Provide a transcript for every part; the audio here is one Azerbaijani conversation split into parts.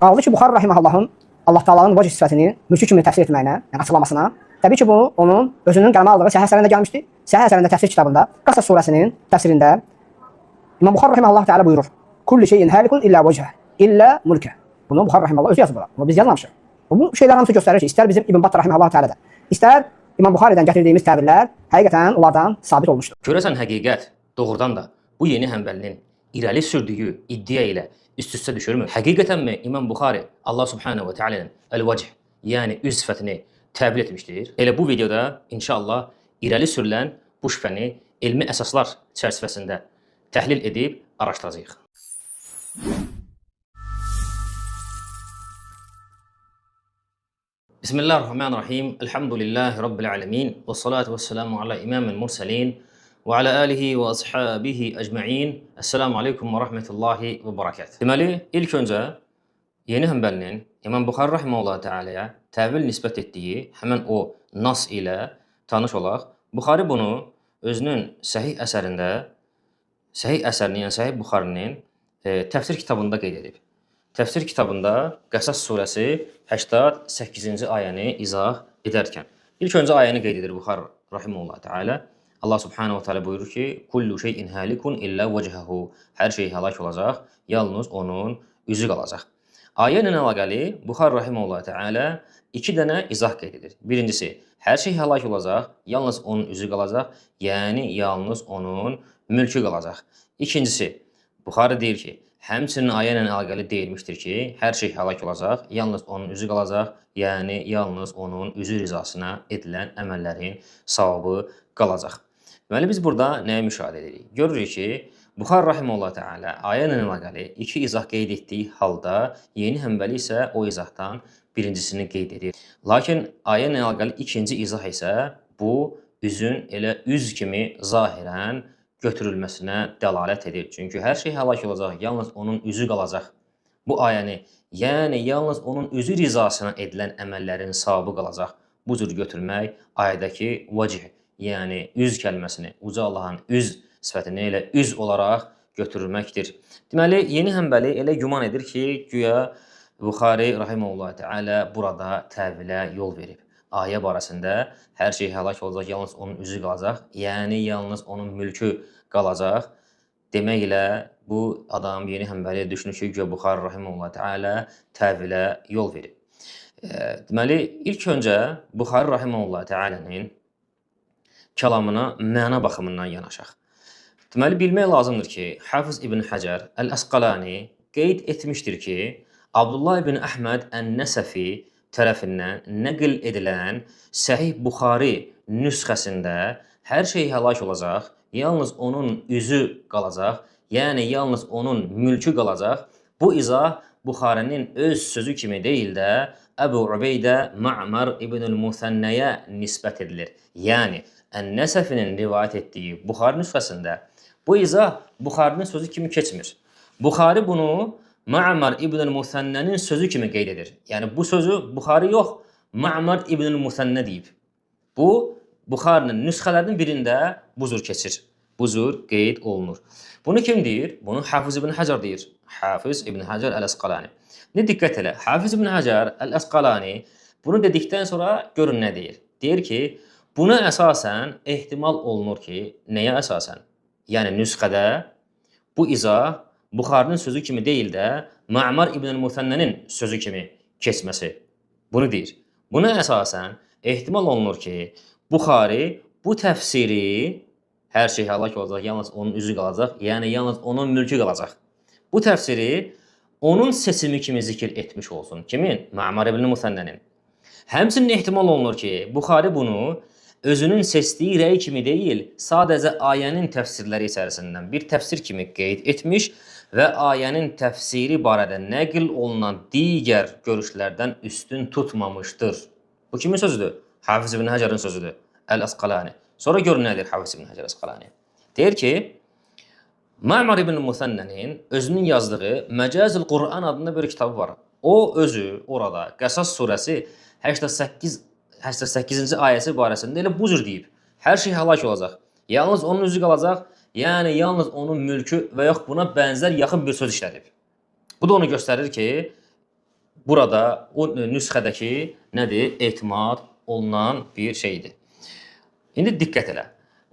Qaldı ki, Buxari rahimehallahın Allah Taala'nın vəcih sifətini mülkü kimi təfsir etməyinə, yəni açıqlamasına, təbii ki, bu onun özünün qələmə aldığı Səhih əsərində gəlmişdi. Səhih əsərində təfsir kitabında Qasas surəsinin təfsirində İmam Buxari rahimehullah təala buyurur: "Kullu şeyin halikun illa vechə, illa mulkə." Bunu Buxari rahimehullah özü yazıb. Bunu biz yazmamışıq. Bu şeylər hamısı göstərir ki, istər bizim İbn Battah rahimehullah təala da, istər İmam Buxaridən gətirdiyimiz təbirlər həqiqətən onlardan sabit olmuşdur. Görəsən həqiqət doğrudan da bu yeni həmbəlinin irəli sürdüyü iddia ilə üst-üstə düşürmü? Həqiqətənmi İmam Buxari Allah Subhanahu və Teala'nın el-vəch, yəni üz sifətini təbil etmişdir? Elə bu videoda inşallah irəli sürülən bu şübhəni elmi əsaslar çərçivəsində təhlil edib araşdıracağıq. Bismillahirrahmanirrahim. Elhamdülillahi Rabbil alemin. Və salatu və selamu ala imamil mursalin və alə alihi və ashabihi əcməin. Esselamu aleykum və rahmetullahi və barakatuh. Deməli, ilk öncə yeni həmbəlinin İmam Buxari rahimehullah Teala'ya təvil nisbət etdiyi həmən o nas ilə tanış olaq. Buxari bunu özünün səhih əsərində, səhih əsərini, yəni Səhih Buxarinin təfsir kitabında qeyd edib. Təfsir kitabında Qəsas surəsi 88-ci ayəni izah edərkən ilk öncə ayəni qeyd edir Buxari rahimehullah Teala. Allah Subhanahu wa Taala buyurur ki: "Kullu şeyin halikun illa vecəhəhu." Hər şey həlak olacaq, yalnız onun üzü qalacaq. Ayə ilə əlaqəli Buxari rahimehullah Teala iki dənə izah qeyd edir. Birincisi, hər şey həlak olacaq, yalnız onun üzü qalacaq, yəni yalnız onun mülkü qalacaq. İkincisi, Buxari deyir ki, həmçinin ayə ilə əlaqəli deyilmişdir ki, hər şey həlak olacaq, yalnız onun üzü qalacaq, yəni yalnız onun üzü rizasına edilən əməllərin savabı qalacaq. Deməli, biz burada nəyə müşahidə edirik? Görürük ki, Buxari rahimehullah Teala ayə ilə əlaqəli iki izah qeyd etdiyi halda, yeni həmbəli isə o izahdan birincisini qeyd edir. Lakin ayə ilə əlaqəli ikinci izah isə bu üzün elə üz kimi zahirən götürülməsinə dəlalət edir. Çünki hər şey həlak olacaq, yalnız onun üzü qalacaq. Bu ayəni, yəni yalnız onun üzü rizasına edilən əməllərin savabı qalacaq. Bu cür götürmək ayədəki vəcih, yəni üz kəlməsini, uca Allahın üz sifətini elə üz olaraq götürülməkdir. Deməli, yeni həmbəli elə güman edir ki, güya Buxari rahimehullah Teala burada təvilə yol verib. Ayə barəsində hər şey həlak olacaq, yalnız onun üzü qalacaq, yəni yalnız onun mülkü qalacaq. Deməklə bu adam yeni həmbəli düşünür ki, güya Buxari rahimehullah Teala təvilə yol verib. Deməli, ilk öncə Buxari rahimehullah Teala'nın kəlamına məna baxımından yanaşaq. Deməli, bilmək lazımdır ki, Hafiz İbn Həcər Əl-Əsqalani qeyd etmişdir ki, Abdullah ibn Əhməd Ən-Nəsəfi tərəfindən nəql edilən Səhih Buxari nüsxəsində hər şey həlak olacaq, yalnız onun üzü qalacaq, yəni yalnız onun mülkü qalacaq. Bu izah Buxarinin öz sözü kimi deyil də Əbu Ubeydə Ma'mar ibn-ül Musənnəyə nisbət edilir. Yəni, Ən-Nəsəfinin rivayət etdiyi Buxari nüsxəsində bu izah Buxarinin sözü kimi keçmir. Buxari bunu Ma'mar ibn-ül Musənnənin sözü kimi qeyd edir. Yəni, bu sözü Buxari yox, Ma'mar ibn-ül Musənnə deyib. Bu, Buxarinin nüsxələrinin birində bu cür keçir. Bu cür qeyd olunur. Bunu kim deyir? Bunu Hafiz İbn Həcər deyir. Hafiz İbn Həcər Əl-Əsqalani. Ne diqqət elə, Hafiz İbn Həcər Əl-Əsqalani bunu dedikdən sonra görün nə deyir? Deyir ki, buna əsasən ehtimal olunur ki, nəyə əsasən? Yəni, nüsxədə bu izah Buxarinin sözü kimi deyil də Ma'mar ibn-ül Musənnənin sözü kimi keçməsi. Bunu deyir. Buna əsasən ehtimal olunur ki, Buxari bu təfsiri hər şey həlak olacaq, yalnız onun üzü qalacaq, yəni yalnız onun mülkü qalacaq. Bu təfsiri onun seçimi kimi zikr etmiş olsun. Kimin? Ma'mar ibn-ül Musənnənin. Həmçinin ehtimal olunur ki, Buxari bunu özünün seçdiyi rəy kimi deyil, sadəcə ayənin təfsirləri içərisindən bir təfsir kimi qeyd etmiş və ayənin təfsiri barədə nəql olunan digər görüşlərdən üstün tutmamışdır. Bu kimin sözüdür? Hafiz İbn Həcərin sözüdür. Əl-Əsqalani. Sonra görün nədir Hafiz İbn Həcər Əsqalani. Deyir ki, Ma'mar ibn Musənnənin özünün yazdığı Məcazil Qur'an adında bir kitabı var. O özü orada Qəsas surəsi 88-ci ayəsi barəsində elə bu cür deyib. Hər şey həlak olacaq. Yalnız onun üzü qalacaq, yəni yalnız onun mülkü və yox buna bənzər yaxın bir söz işlədib. Bu da onu göstərir ki, burada o nüsxədəki nədir? Etimad olunan bir şeydir. İndi diqqət elə.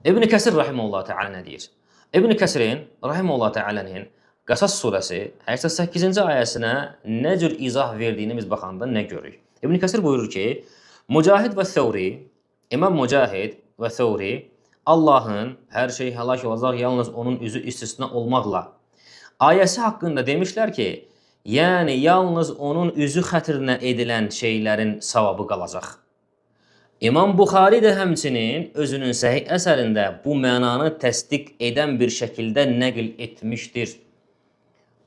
İbn Kəsir rahimehullah təala nə deyir? İbn Kəsirin rahimehullah təalanın Qasas surəsi 88-ci ayəsinə nə cür izah verdiyini biz baxanda nə görürük? İbn Kəsir buyurur ki, Mücahid və Thawri, İmam Mücahid və Thawri Allahın hər şey həlak olacaq, yalnız onun üzü istisna olmaqla ayəsi haqqında demişlər ki, yəni yalnız onun üzü xətrinə edilən şeylərin savabı qalacaq. İmam Buxari də həmçinin özünün səhih əsərində bu mənanı təsdiq edən bir şəkildə nəql etmişdir.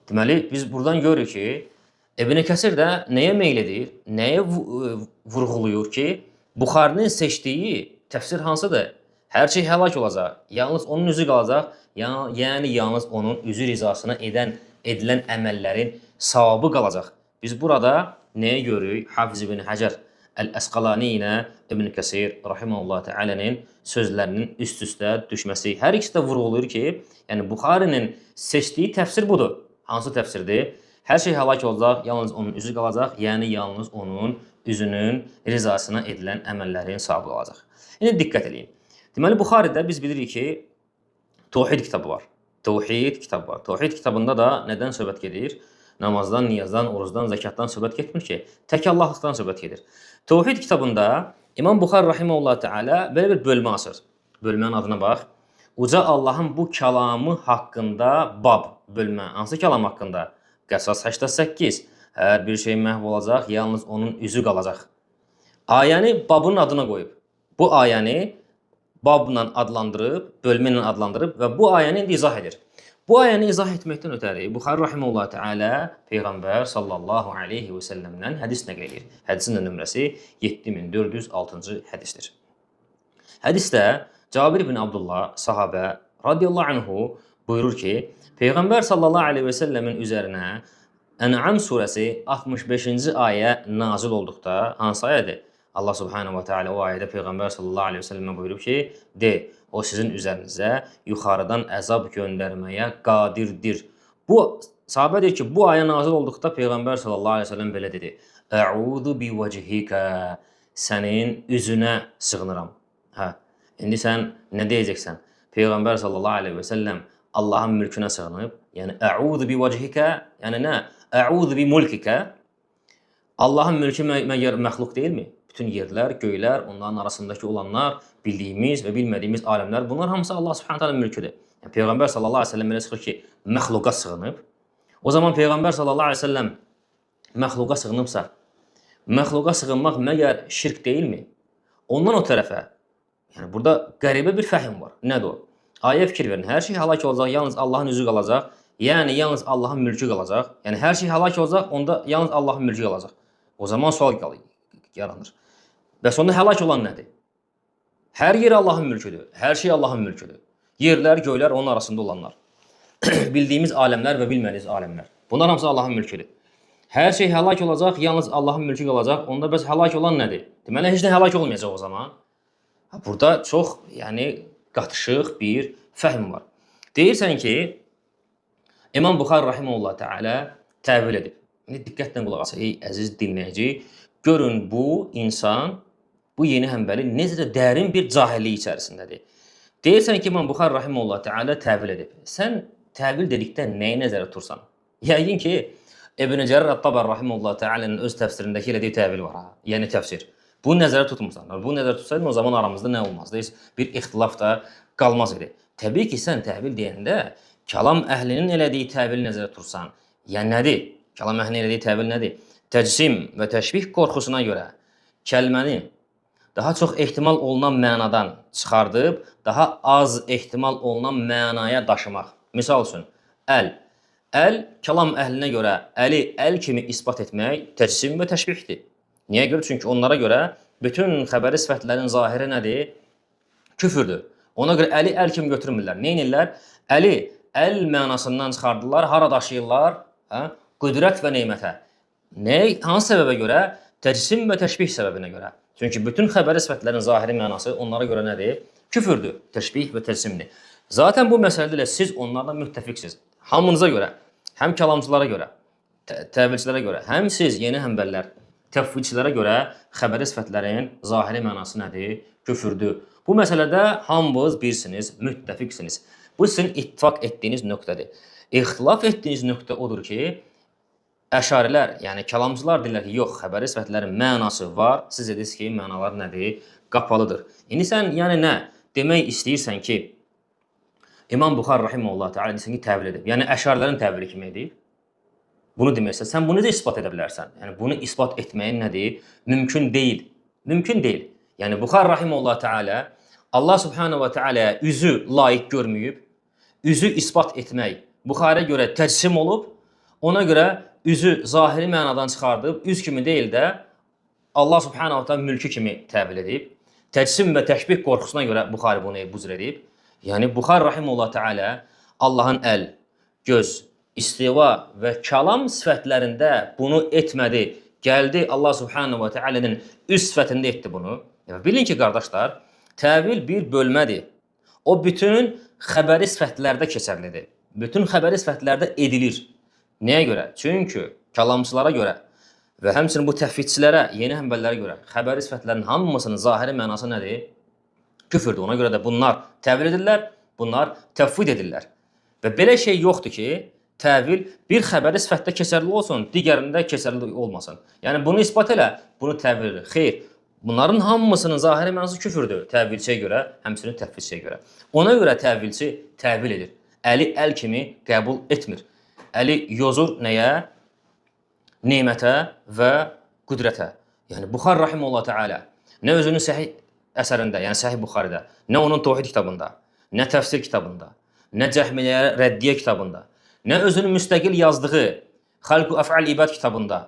Deməli, biz buradan görürük ki, İbn Kəsir də nəyə meyl edir, nəyə vurğuluyur ki, Buxarinin seçdiyi təfsir hansıdır? Hər şey həlak olacaq, yalnız onun üzü qalacaq, yəni yalnız onun üzü rizasına edilən əməllərin savabı qalacaq. Biz burada nəyə görürük? Hafiz ibn Həcər Əl-Əsqalani ilə İbn Kəsir rahimehullah təalanın sözlərinin üst-üstə düşməsi. Hər ikisi də vurğulayır ki, yəni Buxarinin seçdiyi təfsir budur. Hansı təfsirdir? Hər şey həlak olacaq, yalnız onun üzü qalacaq, yəni yalnız onun üzünün rizasına edilən əməllərin savabı qalacaq. İndi diqqət edin. Deməli, Buxaridə biz bilirik ki, Tövhid kitabı var. Tövhid kitabı var. Tövhid kitabında da nədən söhbət gedir? Namazdan, niyazdan, orucdan, zəkatdan söhbət getmir ki, tək Allahlıqdan söhbət gedir. Tövhid kitabında İmam Buxari rahimehullah təala belə bir bölmə açır. Bölmənin adına bax. Uca Allahın bu kəlamı haqqında bab bölmə. Hansı kəlam haqqında? Qəsas 88. Hər bir şey məhv olacaq, yalnız onun üzü qalacaq. Ayəni babının adına qoyub. Bu ayəni babla adlandırıb, bölmə ilə adlandırıb və bu ayəni indi izah edir. Bu ayəni izah etməkdən ötəri Buxari rahimehullah təala Peyğəmbər sallallahu aleyhi və səlləmdən hədis nəql edir. Hədisin nömrəsi 7406-cı hədisdir. Hədisdə Cabir ibn Abdullah sahabə radiyallahu anhu buyurur ki, Peyğəmbər sallallahu aleyhi və səlləmin üzərinə Ən'am surəsi 65-ci ayə nazil olduqda, hansı ayədir? Allah subhanahu wa ta'ala o ayədə Peyğəmbər sallallahu aleyhi və səlləmə buyurub ki, de, o sizin üzərinizə yuxarıdan əzab göndərməyə qadirdir. Bu, sahabə deyir ki, bu ayə nazil olduqda Peyğəmbər sallallahu aleyhi və səlləm belə dedi. Əudu bi vəcihikə, sənin üzünə sığınıram. İndi sən nə deyəcəksən? Peyğəmbər sallallahu aleyhi və səlləm Allahın mülkünə sığınıb, yəni əudu bi vəcihikə, yəni nə? Əudu bi mulkikə, Allahın mülkü məgər məxluq deyilmi? Bütün yerlər, göylər, onların arasındakı olanlar, bildiyimiz və bilmədiyimiz aləmlər, bunlar hamısı Allah subhanahu ta'ala mülküdür. Yəni, Peyğəmbər sallallahu aleyhi ve sellem elə çıxır ki, məxluqa sığınıb. O zaman Peyğəmbər sallallahu aleyhi ve sellem məxluqa sığınıbsa, məxluqa sığınmaq məgər şirk deyilmi? Ondan o tərəfə, yəni burada qəribə bir fəhim var. Nədir o? Ayə fikir verin, hər şey həlak olacaq, yalnız Allahın üzü qalacaq, yəni yalnız Allahın mülkü qalacaq. Yəni hər şey həlak olacaq, onda yalnız Allahın mülkü qalacaq. O zaman sual yaranır. Bəs onda həlak olan nədir? Hər yer Allahın mülküdür. Hər şey Allahın mülküdür. Yerlər, göylər, onun arasında olanlar. Bildiyimiz aləmlər və bilmədiyimiz aləmlər. Bunlar hamısı Allahın mülküdür. Hər şey həlak olacaq, yalnız Allahın mülkü qalacaq. Onda bəs həlak olan nədir? Deməli, heç nə həlak olmayacaq o zaman. Burada çox, yəni, qatışıq bir fəhm var. Deyirsən ki, İmam Buxari rahimehullah təala təvil edib. İndi diqqətlə qulaq asın, ey əziz dinləyici. Görün bu insan, bu yeni həmbəli necə də dərin bir cahillik içərisindədir. Deyirsən ki, İmam Buxari rahimehullah təala təvil edib. Sən təvil dedikdə nəyi nəzərə tutursan? Yəqin ki, İbn Cərir Ət-Tabari rahimehullah təalanın öz təfsirindəki elədiyi təvil var, yəni təfsir. Bunu nəzərə tutmursan. Bunu nəzərə tutsaydın, o zaman aramızda nə olmazdı? Bir ixtilaf da qalmaz idi. Təbii ki, sən təvil deyəndə kəlam əhlinin elədiyi təvil nəzərə tutursan. Yəni nədir? Kəlam əhlinin elədiyi təvil nədir? Təcsim və təşbih qorxusuna görə kəlməni daha çox ehtimal olunan mənadan çıxardıb, daha az ehtimal olunan mənaya daşımaq. Misal üçün, əl. Əl, kəlam əhlinə görə əli əl kimi isbat etmək təcsim və təşbihdir. Niyə görə? Çünki onlara görə bütün xəbəri sifətlərin zahiri nədir? Küfürdür. Ona görə əli əl kimi götürmürlər. Neynirlər? Əli əl mənasından çıxardılar, hara daşıyırlar? Qüdrət və neymətə. Hansı səbəbə görə? Təcsim və təşbih səbəbinə görə. Çünki bütün xəbəri sifətlərin zahiri mənası onlara görə nədir? Küfürdür, təşbih və təcsimdir. Zaten bu məsələdə siz onlardan müttəfiqsiniz. Hamınıza görə, həm kəlamcılara görə, təvilçilərə görə, həm siz yeni həmbəllər, təfvidçilərə görə xəbəri sifətlərin zahiri mənası nədir? Küfürdür. Bu məsələdə hamınız birsiniz, müttəfiqsiniz. Bu sizin ittifaq etdiyiniz nöqtədir. İxtilaf etdiyiniz nöqtə odur ki, əşarilər, yəni kəlamcılar deyirlər ki, yox, xəbəri sifətlərin mənası var. Siz dediniz ki, mənalar nədir? Qapalıdır. İndi sən yəni nə demək istəyirsən ki, İmam Buxari rahimehullah təala desən ki, təvil edib. Yəni əşarilərin təvili kimi edib. Bunu deməksə, sən bunu necə isbat edə bilərsən? Yəni bunu isbat etməyin nədir? Mümkün deyil. Mümkün deyil. Yəni Buxari rahimehullah təala Allah subhanahu və təalaya üzü layiq görməyib, üzü isbat etmək Buxariyə görə təcsim olub, ona görə üzü zahiri mənadan çıxardıb, üz kimi deyil də Allah subhanahu və təala mülkü kimi təvil edib. Təcsim və təşbih qorxusuna görə Buxari bunu bu cür edib. Yəni Buxari rahimehullah təala Allahın əl, göz, istiva və kəlam sifətlərində bunu etmədi. Gəldi Allah subhanahu və təala'nın üst sifətində etdi bunu. Bilin ki, qardaşlar, təvil bir bölmədir. O bütün xəbəri sifətlərdə keçərlidir. Bütün xəbəri sifətlərdə edilir. Nəyə görə? Çünki kəlamçılara görə və həmçinin bu təfvidçilərə, yeni həmbəllərə görə xəbəri sifətlərin hamısının zahiri mənası nədir? Küfürdür. Ona görə də bunlar təvil edirlər, bunlar təfvid edirlər. Və belə şey yoxdur ki, təvil bir xəbəri sifətdə keçərli olsun, digərində keçərli olmasın. Yəni bunu isbat elə, bunu təvil edir. Xeyr, bunların hamısının zahiri mənası küfürdür. Təvilçiyə görə, həmçinin təfvidçiyə görə. Ona görə təvilçi təvil edir. Əli əl kimi qəbul etmir. Əli yozur nəyə? Nemətə və qüdrətə. Yəni Buxari rahimehullah təala nə özünün səhih əsərində, yəni Səhih Buxaridə, nə onun Təvhid kitabında, nə təfsir kitabında, nə Cəhmiyyə Rəddiyə kitabında, nə özünün müstəqil yazdığı Xalqu Əf'al İbad kitabında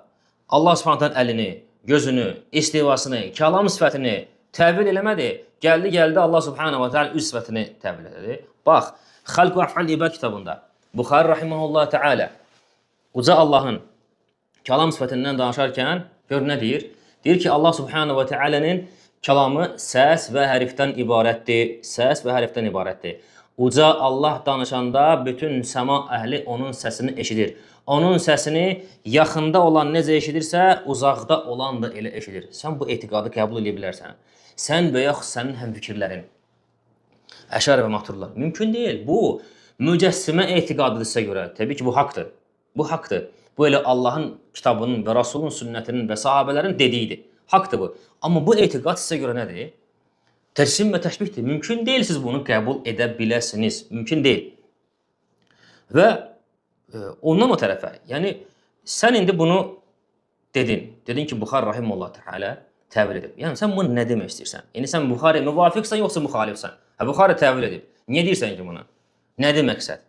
Allah Subhanahu əlini, gözünü, istivasını, kəlam sifətini təvil eləmədi. Gəldi Allah Subhanahu taala üst sifətini təvil etdi. Bax, Xalqu Əf'al İbad kitabında Buxari rahimehullah təala uca Allahın kəlam sifətindən danışarkən gör nə deyir? Deyir ki, Allah Subhanahu taala'nın kəlamı səs və hərfdən ibarətdir. Səs və hərfdən ibarətdir. Uca Allah danışanda bütün səma əhli onun səsini eşidir. Onun səsini yaxında olan necə eşidirsə, uzaqda olan da elə eşidir. Sən bu etiqadı qəbul edə bilərsən. Sən və yaxud sənin həmfikirlərin. Əşari və maturlar. Mümkün deyil. Bu mücəssimə etiqadıdırsa görə. Təbii ki, bu haqdır. Bu haqdır. Bu elə Allahın kitabının və Rasulun sünnətinin və sahabələrin dediyidir. Haqdır bu. Amma bu etiqad sizə görə nədir? Təcsim və təşbihdir. Mümkün deyil siz bunu qəbul edə biləsiniz. Mümkün deyil. Və ondan o tərəfə, yəni sən indi bunu dedin. Dedin ki, Buxari rahimehullah təala təvil edib. Yəni sən bunu nə demək istəyirsən? Yəni sən Buxari müvafiqsən yoxsa müxalifsən? Buxari təvil edib. Niyə deyirsən ki bunu? Nədir məqsəd?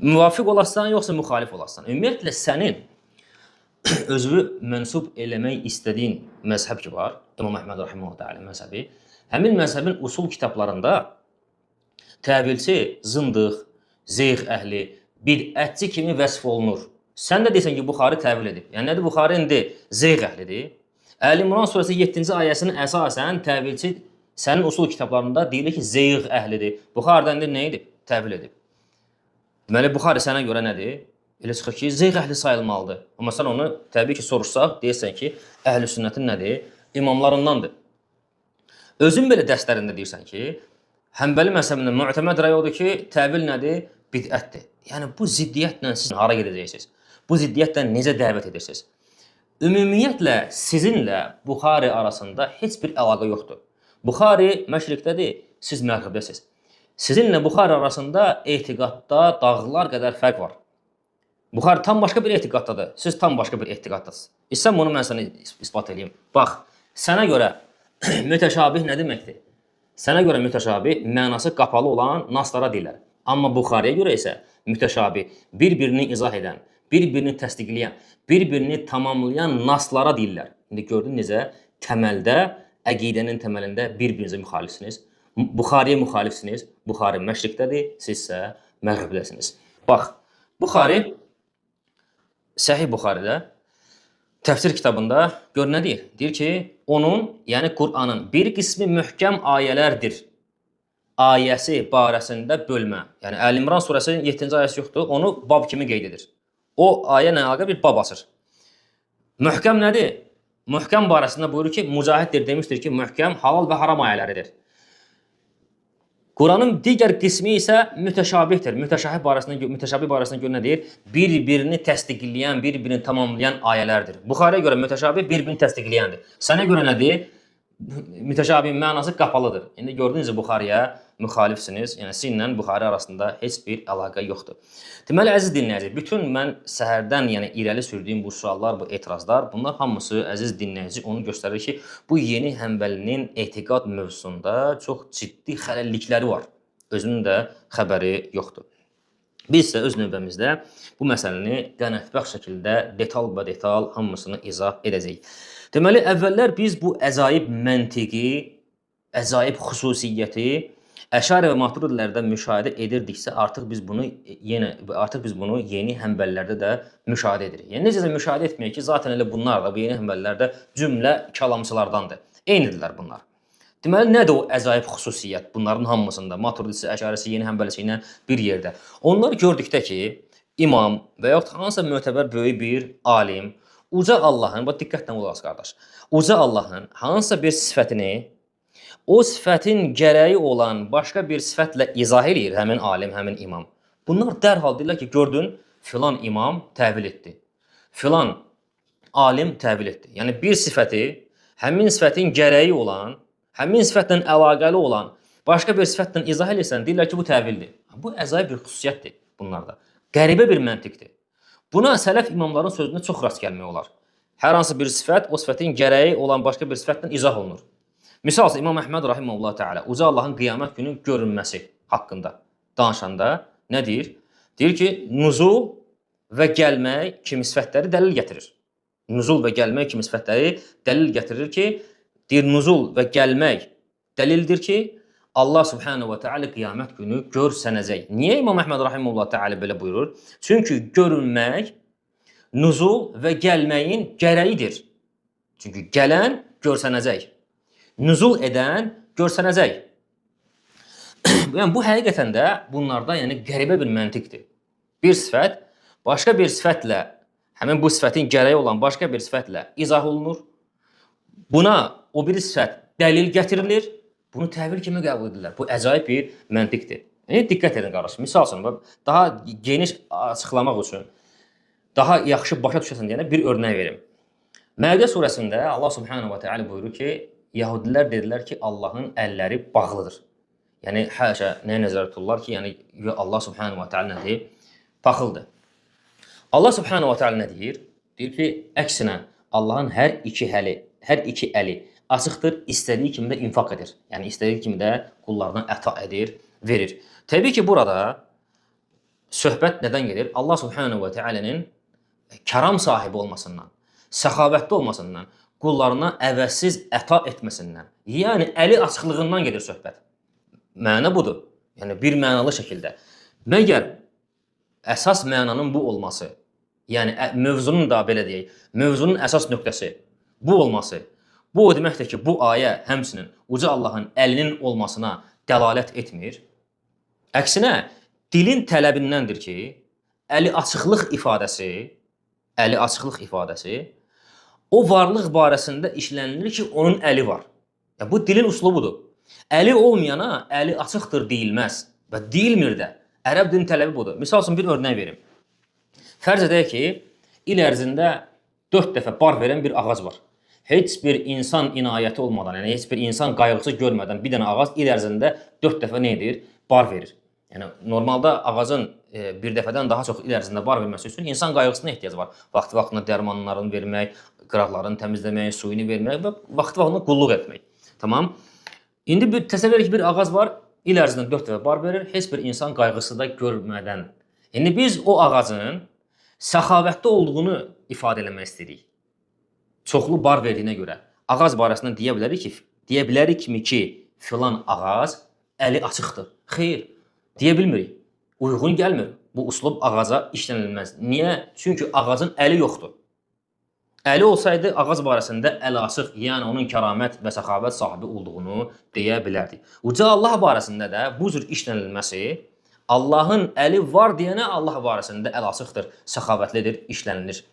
Müvafiq olasan yoxsa müxalif olasan? Ümumiyyətlə sənin özünü mənsub eləmək istədiyin məzhəb ki var, İmam Əhməd rahimehullah təala məzhəbi. Həmin məzhəbin usul kitablarında təvilçi zındıq, zeyğ əhli, bidətçi kimi vəsf olunur. Sən də deyirsən ki, Buxari təvil edib. Yəni nədir? Buxari indi zeyğ əhlidir. Əl İmran surəsi 7-ci ayəsinin əsasən təvilçi sənin usul kitablarında deyilir ki, zeyğ əhlidir. Buxaridən nə edib? Təvil edib. Deməli, Buxari sənə görə nədir? Elə çıxır ki, zeyğ əhli sayılmalıdır. Amma sən onu təbii ki, soruşsaq, deyirsən ki, əhl-i sünnətin nədir? İmamlarındandır. Özün belə dərslərində deyirsən ki, Həmbəli məzhəbinin mütəməd rəyi odur ki, təvil nədir? Bidətdir. Yəni, bu ziddiyyətlə siz hara gedəcəksiniz? Bu ziddiyyətlə necə dəvət edirsiniz? Ümumiyyətlə, sizinlə Buxari arasında heç bir əlaqə yoxdur. Buxari məşriqdədir, siz məğribdəsiniz. Sizinlə Buxari arasında etiqadda dağlar qədər fərq var. Buxari tam başqa bir etiqaddadır, siz tam başqa bir etiqaddasınız. İstəyirsən bunu mən sənə isbat edeyim. Bax, sənə görə mütəşabih nə deməkdir? Sənə görə mütəşabih mənası qapalı olan naslara deyirlər. Amma Buxariyə görə isə mütəşabih bir-birini izah edən, bir-birini təsdiqləyən, bir-birini tamamlayan naslara deyirlər. İndi gördün necə təməldə, əqidənin təməlində bir-birinizə müxalifsiniz. Buxariyə müxalifsiniz. Buxari məşriqdədir, siz isə məğribdəsiniz. Bax, Buxari Səhih Buxaridə təfsir kitabında gör nə deyir? Deyir ki, onun, yəni Qur'anın bir qismi möhkəm ayələrdir. Ayəsi barəsində bölmə. Yəni Əl İmran surəsinin 7-ci ayəsi yoxdur, onu bab kimi qeyd edir. o ayə ilə əlaqə bir bab açır. Möhkəm nədir? Möhkəm barəsində buyurur ki, Mücahiddir demişdir ki, möhkəm halal və haram ayələridir. Quranın digər qismi isə mütəşabihdir. Mütəşabih barəsində görə nə deyir? Bir-birini təsdiqləyən, bir-birini tamamlayan ayələrdir. Buxariyə görə mütəşabih bir-birini təsdiqləyəndir. Sənə görə nədir? Mütəşabihin mənası qapalıdır. İndi gördünüz Buxariyə müxalifsiniz. Yəni sizinlə Buxari arasında heç bir əlaqə yoxdur. Deməli əziz dinləyici, bütün mən səhərdən yəni irəli sürdüyüm bu suallar, bu etirazlar, bunlar hamısı əziz dinləyici onu göstərir ki, bu yeni həmbəlinin etiqad mövzusunda çox ciddi xələllikləri var. Özünün də xəbəri yoxdur. Biz isə öz növbəmizdə bu məsələni qənaətbəxş şəkildə detal hamısını izah edəcəyik. Deməli, əvvəllər biz bu əzaib məntiqi, əzaib xüsusiyyəti Əşari və Maturidilərdə müşahidə edirdiksə, artıq biz bunu yeni həmbəlilərdə də müşahidə edirik. Yəni necə də müşahidə etməyək ki, zaten elə bunlar da bu yeni həmbəlilərdə cümlə kəlamçılardandır. Eynidirlər bunlar. Deməli, nədir o əzaib xüsusiyyət bunların hamısında? Maturidisi, Əşarisi, yeni həmbəlisisi ilə bir yerdə. Onları gördükdə ki, imam və yaxud hansısa mötəbər böyük bir alim, uca Allahın, bax diqqətlə qulaq as qardaş, uca Allahın hansısa bir sifətini o sifətin gərəyi olan başqa bir sifətlə izah eləyir həmin alim, həmin imam. Bunlar dərhal deyirlər ki, gördün, filan imam təvil etdi. Filan alim təvil etdi. Yəni bir sifəti, həmin sifətin gərəyi olan, həmin sifətlə əlaqəli olan başqa bir sifətlə izah eləyirsən, deyirlər ki, bu təvildir. Bu əzaib bir xüsusiyyətdir bunlarda. Qəribə bir məntiqdir. Buna sələf imamların sözündə çox rast gəlmək olar. Hər hansı bir sifət, o sifətin gərəyi olan başqa bir sifətlə izah olunur. Misal İmam Əhməd rahimehullah təala uca Allahın qiyamət günü görünməsi haqqında danışanda nə deyir? Deyir ki, nuzul və gəlmək kimi sifətləri dəlil gətirir. Nuzul və gəlmək kimi sifətləri dəlil gətirir ki, deyir nuzul və gəlmək dəlildir ki, Allah subhanahu və təala qiyamət günü görsənəcək. Niyə İmam Əhməd rahimehullah təala belə buyurur? Çünki görünmək nuzul və gəlməyin gərəyidir. Çünki gələn görsənəcək. Nüzul edən görsənəcək. Yəni, bu həqiqətən də bunlarda qəribə bir məntiqdir. Bir sifət, başqa bir sifətlə, həmin bu sifətin gərəyi olan başqa bir sifətlə izah olunur. Buna o bir sifət dəlil gətirilir. Bunu təvil kimi qəbul edirlər. Bu əcaib bir məntiqdir. Diqqət edin qardaş. Misal üçün, daha geniş açıqlamaq üçün, daha yaxşı başa düşəsən deyənə bir örnək verim. Məidə surəsində Allah subhanahu wa ta'ala buyurur ki, Yahudilər dedilər ki, Allahın əlləri bağlıdır. Yəni, həşə nəyə nəzərə tuturlar ki, yəni Allah subhanahu wa ta'ala nə deyir? Paxıldır. Allah subhanahu wa ta'ala nə deyir? Deyir ki, əksinə Allahın hər iki əli açıqdır, istədiyi kimi də infaq edir. Yəni, istədiyi kimi də qullarına əta edir, verir. Təbii ki, burada söhbət nədən gedir? Allah subhanahu wa ta'ala'nın kəram sahibi olmasından, səxavətli olmasından, qullarına əvəzsiz əta etməsindən, yəni əli açıqlığından gedir söhbət. Mənə budur. Yəni bir mənalı şəkildə. Məgər əsas mənanın bu olması, yəni mövzunun da belə deyək, mövzunun əsas nöqtəsi bu olması, bu o deməkdir ki, bu ayə həmçinin uca Allahın əlinin olmasına dəlalət etmir. Əksinə, dilin tələbindəndir ki, əli açıqlıq ifadəsi o varlıq barəsində işlənilir ki, onun əli var. Yəni, bu dilin uslubudur. Əli olmayana əli açıqdır deyilməz və deyilmir də. Ərəb dilinin tələbi budur. Misal üçün bir örnək verim. Fərz edək ki, il ərzində 4 dəfə bar verən bir ağac var. Heç bir insan inayəti olmadan, yəni heç bir insan qayğısı görmədən bir dənə ağac il ərzində 4 dəfə nə edir? Bar verir. Yəni, normalda ağacın bir dəfədən daha çox il ərzində bar verməsi üçün insan qayğısına ehtiyac var. Vaxtı-vaxtına dərmanlarını vermək, qıraqlarını təmizləmək, suyunu vermək və vaxtı-vaxtına qulluq etmək. Tamam. İndi təsəvvür edək ki, bir ağac var, il ərzində 4 dəfə bar verir, heç bir insan qayğısı da görmədən. İndi biz o ağacın səxavətli olduğunu ifadə eləmək istəyirik. Çoxlu bar verdiyinə görə. Ağac barəsində deyə bilərik ki, filan ağac əli açıqdır. Xeyr, deyə bilmirik. Uyğun gəlmir. Bu uslub ağaca işlənilməz. Niyə? Çünki ağacın əli yoxdur. Əli olsaydı, ağac barəsində əli açıq, yəni onun kəramət və səxavət sahibi olduğunu deyə bilərdik. Uca Allah barəsində də bu cür işlənilməsi Allahın əli var deyənə Allah barəsində əl açıqdır, səxavətlidir, işlənilir.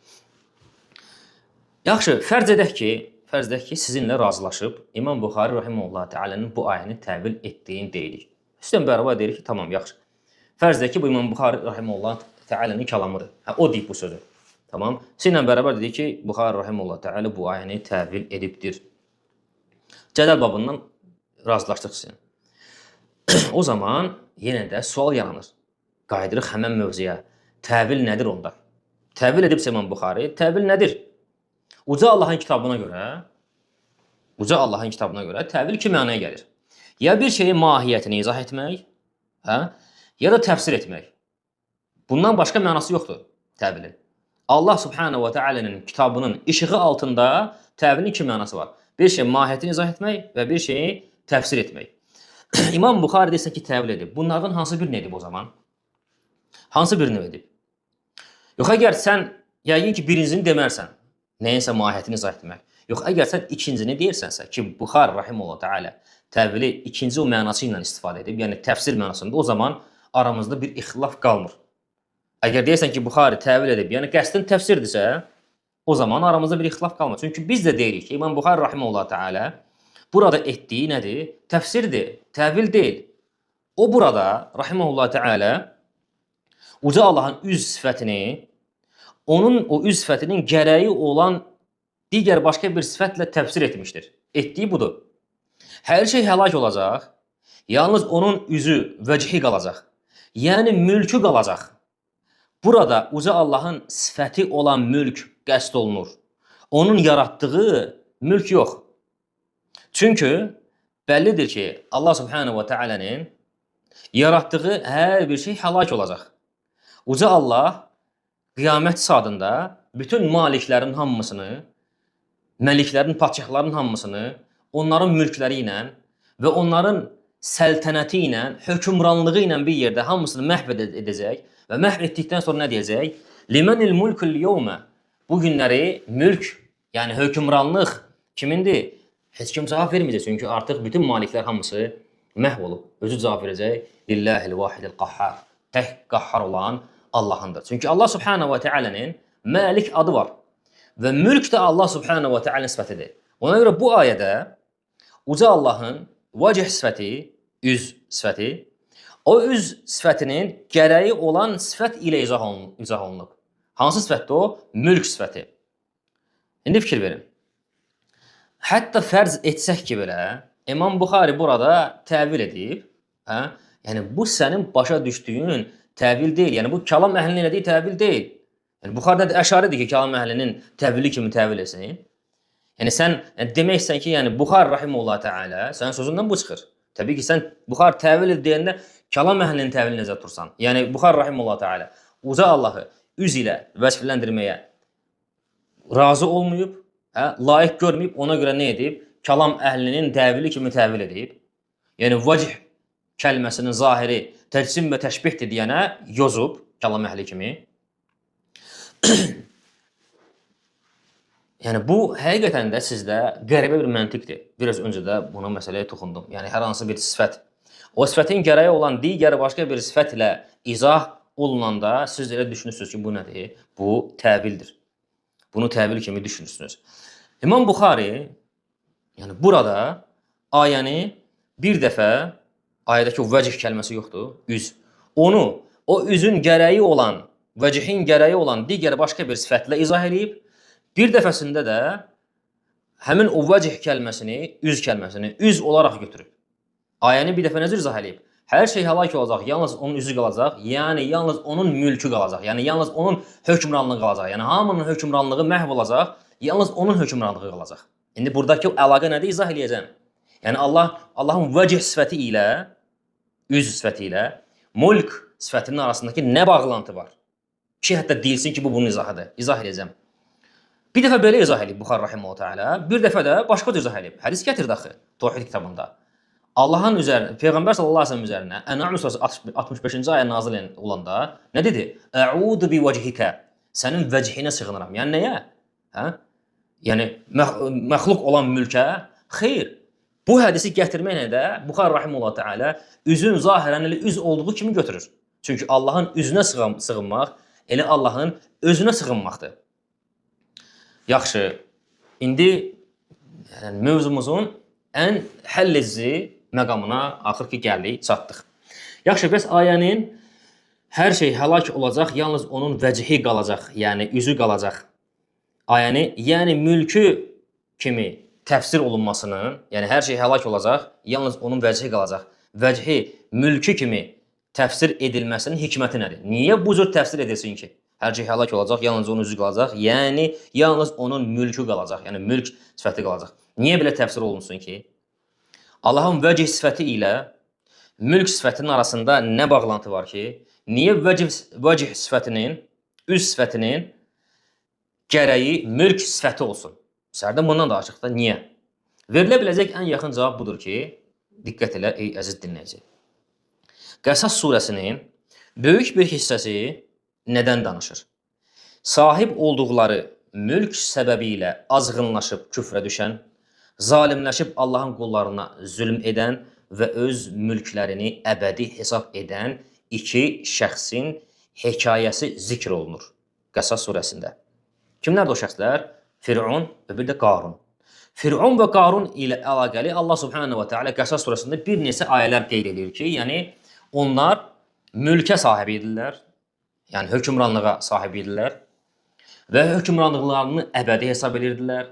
Yaxşı, fərz edək ki, sizinlə razılaşıb İmam Buxari rahimehullah təalanın bu ayəni təvil etdiyini deyirik. Sizdən bərabər deyirik ki, tamam, yaxşı. Fərz edək ki, bu İmam Buxari rahimehullah təalanın kəlamıdır. O deyib bu sözü. Tamam. Sizinlə bərabər dedik ki, Buxari rahimehullah təala bu ayəni təvil edibdir. Cədəl babından razılaşdıq sizin. O zaman yenə də sual yaranır. Qayıdırıq həmən mövzuya. Təvil nədir onda? Təvil edibsə İmam Buxari, təvil nədir? Uca Allahın kitabına görə təvil iki mənaya gəlir. Ya bir şeyin mahiyyətini izah etmək, ya da təfsir etmək. Bundan başqa mənası yoxdur təvilin. Allah subhanahu wa ta'ala'nın kitabının işığı altında təvilin iki mənası var. Bir şeyin mahiyyətini izah etmək və bir şeyi təfsir etmək. İmam Buxari desə ki, təvil edib. Bunlardan hansı birini edib o zaman? Hansı birini edib? Yox, əgər sən yəqin ki, birincini demərsən, nəyinsə mahiyyətini izah etmək. Yox, əgər sən ikincini deyirsənsə ki, Buxari rahimehullah təala təvili ikinci o mənası ilə istifadə edib, yəni təfsir mənasında, o zaman aramızda bir ixtilaf qalmır. Əgər deyirsən ki, Buxari təvil edib, yəni qəsdin təfsirdirsə, o zaman aramızda bir ixtilaf qalmır. Çünki biz də deyirik ki, İmam Buxari rahimehullah təala burada etdiyi nədir? Təfsirdir, təvil deyil. O burada rahimehullah təala uca Allahın üz sifətini, onun o üz sifətinin gərəyi olan digər başqa bir sifətlə təfsir etmişdir. Etdiyi budur. Hər şey həlak olacaq, yalnız onun üzü, vəcihi qalacaq. Yəni mülkü qalacaq. Burada uca Allahın sifəti olan mülk qəsd olunur. Onun yaratdığı mülk yox. Çünki bəllidir ki, Allah subhanahu wa ta'ala'nın yaratdığı hər bir şey həlak olacaq. Uca Allah qiyamət saatında bütün maliklərin hamısını, məliklərin, padşahların hamısını onların mülkləri ilə və onların səltənəti ilə, hökmranlığı ilə bir yerdə hamısını məhv edəcək və məhv etdikdən sonra nə deyəcək? Limenil mulkul yevmə. Bu günləri mülk, yəni hökmranlıq kimindir? Heç kim cavab verməyəcək, çünki artıq bütün maliklər hamısı məhv olub. Özü cavab verəcək. Lillahil vahidil qahhar. Tək qahhar olan Allahındır. Çünki Allah subhanahu wa ta'ala'nın Məlik adı var. Və mülk də Allah subhanahu wa ta'ala'nın sifətidir. Ona görə bu ayədə uca Allahın vəcih sifəti, üz sifəti, o üz sifətinin gərəyi olan sifət ilə izah olunub. Hansı sifətdir o? Mülk sifəti. İndi fikir verin. Hətta fərz etsək ki, belə, İmam Buxari burada təvil edib, yəni bu sənin başa düşdüyün təvil deyil. Yəni bu kəlam əhlinin elədiyi təvil deyil. Yəni Buxari əşaridir ki, kəlam əhlinin təvili kimi təvil etsin. Yəni sən deməksən ki, yəni Buxari rahimehullah təala sənin sözündən bu çıxır. Təbii ki, sən Buxari təvil deyəndə kəlam əhlinin təvili necə tutursan? Yəni Buxari rahimehullah təala uca Allahı üz ilə vəsfləndirməyə razı olmayıb, layiq görməyib, ona görə nə edib? Kəlam əhlinin təvili kimi təvil edib. Yəni vəcih kəlməsinin zahiri təcsim və təşbihdir deyənə yozub kəlam əhli kimi. Yəni bu həqiqətən də sizdə qəribə bir məntiqdir. Biraz öncə də buna məsələyə toxundum. Yəni hər hansı bir sifət, o sifətin gərəyi olan digər başqa bir sifətlə izah olunanda siz elə düşünürsünüz ki, bu nədir? Bu təvildir. Bunu təvil kimi düşünürsünüz. İmam Buxari yəni burada ayəni bir dəfə, ayədəki o vəcih kəlməsi yoxdur, üz. Onu, o üzün gərəyi olan, vəcihin gərəyi olan digər başqa bir sifətlə izah edib, bir dəfəsində də həmin o vəcih kəlməsini, üz olaraq götürüb. Ayəni bir dəfə necə izah edib? Hər şey həlak olacaq, yalnız onun üzü qalacaq, yəni yalnız onun mülkü qalacaq, yəni yalnız onun hökmranlığı qalacaq, yəni hamının hökmranlığı məhv olacaq, yalnız onun hökmranlığı qalacaq. İndi buradakı əlaqə nədir? İzah eləyəcəm. Yəni Allahın vəcih sifəti ilə, üz sifəti ilə, mülk sifətinin arasındakı nə bağlantı var? Ki, hətta deyilsin ki, bu bunun izahıdır. İzah eləyəcəm. Bir dəfə belə izah edib Buxari rahimehullah təala, bir dəfə də başqa cür izah edib. Hədis gətirdi axı Təvhid kitabında. Allahın üzərinə, Peyğəmbər sallallahu əleyhi və səlləm üzərinə Ən'am surəsi 65-ci ayə nazil olanda nə dedi? Əudu bi vəcihikə. Sənin vəcihinə sığınıram. Yəni nəyə? Yəni məxluq olan mülkə? Xeyr. Bu hədisi gətirməklə də Buxari rahimehullah təala üzün zahirən elə üz olduğu kimi götürür. Çünki Allahın üzünə sığınmaq elə Allahın özünə sığınmaqdır. Yaxşı, indi mövzumuzun ən həlledici məqamına axır ki, gəldik, çatdıq. Yaxşı, bəs ayənin hər şey həlak olacaq, yalnız onun vəcihi qalacaq, yəni üzü qalacaq. Ayəni, yəni mülkü kimi təfsir olunmasının, yəni hər şey həlak olacaq, yalnız onun vəcihi qalacaq. Vəcihi, mülkü kimi təfsir edilməsinin hikməti nədir? Niyə bu cür təfsir edilsin ki? Hər şey həlak olacaq, yalnız onun üzü qalacaq, yəni yalnız onun mülkü qalacaq, yəni mülk sifəti qalacaq. Niyə belə təfsir olunsun ki? Allahın vəcih sifəti ilə mülk sifətinin arasında nə bağlantı var ki? Niyə vəcih sifətinin, üz sifətinin gərəyi mülk sifəti olsun? Sərdən bundan da açıq da, niyə? Verilə biləcək ən yaxın cavab budur ki, diqqət elə ey əziz dinləyici. Qəsas surəsinin böyük bir hissəsi nədən danışır? Sahib olduqları mülk səbəbi ilə azğınlaşıb küfrə düşən, zalimləşib Allahın qullarına zülm edən və öz mülklərini əbədi hesab edən iki şəxsin hekayəsi zikr olunur Qəsas surəsində. Kimlərdir o şəxslər? Fir'un və bir də Qarun. Fir'un və Qarun ilə əlaqəli Allah subhanahu wa ta'ala Qəsas surəsində bir neçə ayələr qeyd edir ki, yəni onlar mülkə sahib idilər, yəni hökmranlığa sahib idilər və hökmranlıqlarını əbədi hesab edirdilər,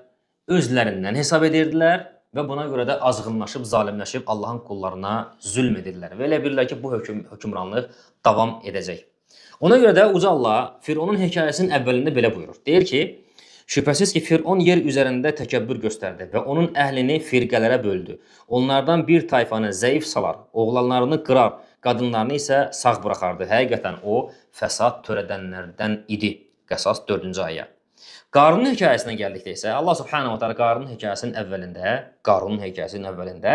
özlərindən hesab edirdilər və buna görə də azğınlaşıb, zalimləşib Allahın qullarına zülm edirlər. Və elə bilirlər ki, bu hökmranlıq davam edəcək. Ona görə də Uca Allah Fir'onun hekayəsinin əvvəlində belə buyurur. Deyir ki, şübhəsiz ki, Fir'on yer üzərində təkəbbür göstərdi və onun əhlini firqələrə böldü. Onlardan bir tayfanı zəif salar, oğlanlarını qırar, qadınlarını isə sağ buraxardı. Həqiqətən o, fəsad törədənlərdən idi. Qəsas 4-cü ayə. Qarunun hekayəsinə gəldikdə isə Allah subhanahu wa ta'ala Qarunun hekayəsinin əvvəlində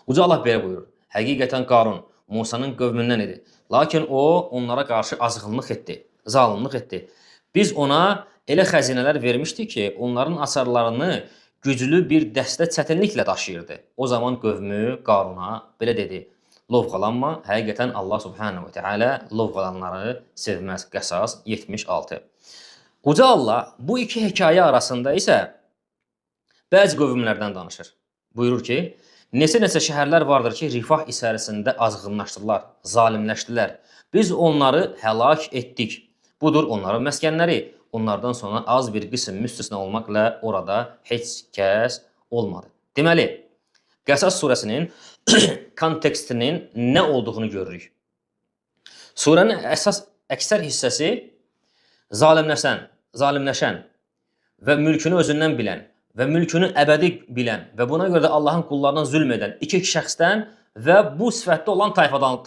Uca Allah belə buyurur. Həqiqətən Qarun Musanın qövmündən idi. Lakin o, onlara qarşı azğınlıq etdi, zalimlik etdi. Biz ona elə xəzinələr vermişdik ki, onların açarlarını güclü bir dəstə çətinliklə daşıyırdı. O zaman qövmü Qaruna belə dedi. Lovğalanma, həqiqətən Allah subhanahu wa ta'ala lovğalanları sevməz. Qəsas 76. Uca Allah bu iki hekayə arasında isə bəzi qövmlərdən danışır. Buyurur ki, neçə şəhərlər vardır ki, rifah içərisində azğınlaşdılar, zalimləşdilər. Biz onları həlak etdik. Budur onların məskənləri. Onlardan sonra az bir qism müstəsna olmaqla orada heç kəs olmadı. Deməli, Qəsas surəsinin kontekstinin nə olduğunu görürük. Surənin əksər hissəsi zalimləşən və mülkünü özündən bilən və mülkünü əbədi bilən və buna görə də Allahın qullarına zülm edən iki şəxsdən və bu sifətdə olan